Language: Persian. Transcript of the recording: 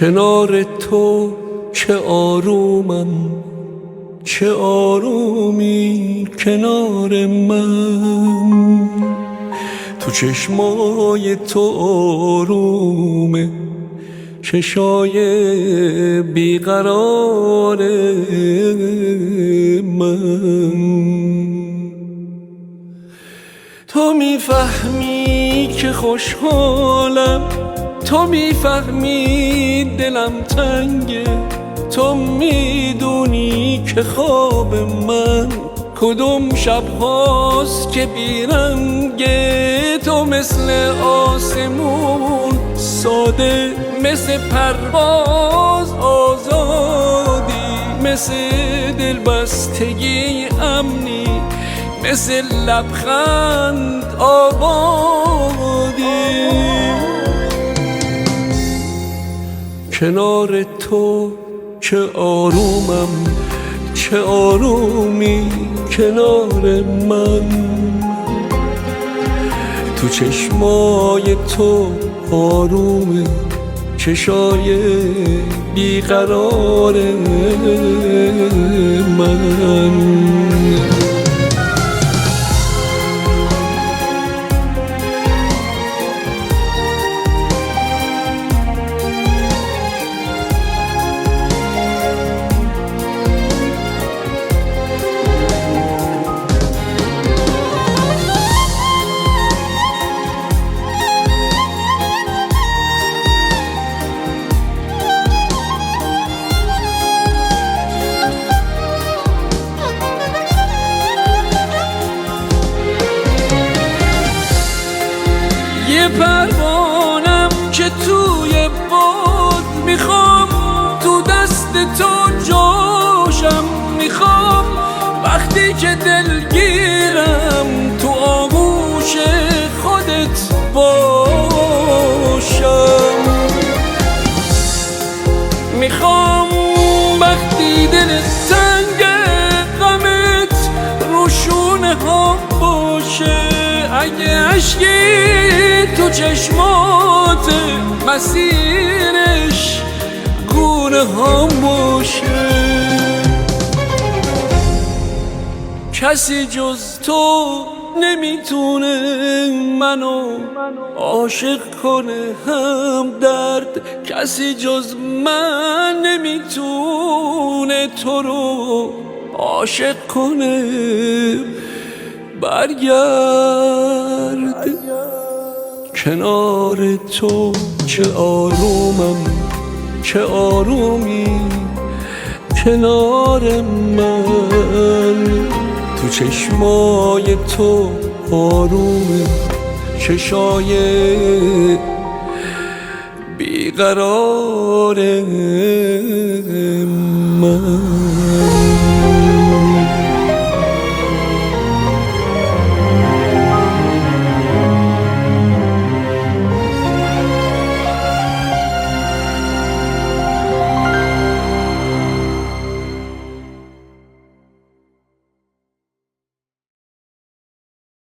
کنار تو چه آرومم، چه آرومی کنار من. تو چشمای تو آرومه، چشای بیقرار من. تو میفهمی که خوشحالم، تو میفهمی دلم تنگه، تو میدونی که خواب من کدوم شب هاست که بیرنگه. تو مثل آسمون ساده، مثل پرواز آزادی، مثل دلبستگی امنی، مثل لبخند آبادی. کنار تو چه آرومم، چه آرومی کنار من. تو چشمای تو آرومه، چشای بیقرار من. یه پروانم که توی باد میخوام، تو دست تو جاشم میخوام. وقتی که دلگیرم تو آغوش خودت باشم. میخوام وقتی دلت تنگه غمت رو شونه ها باشه. اگه عشقی تو چشمات مسیرش گونه ها باشه. کسی جز تو نمیتونه منو عاشق کنه هم درد. کسی جز من نمیتونه تو رو عاشق کنه. برگرد کنار تو چه آرومم، چه آرومی کنار من. تو چشمای تو آرومه، چشای بیقرار من.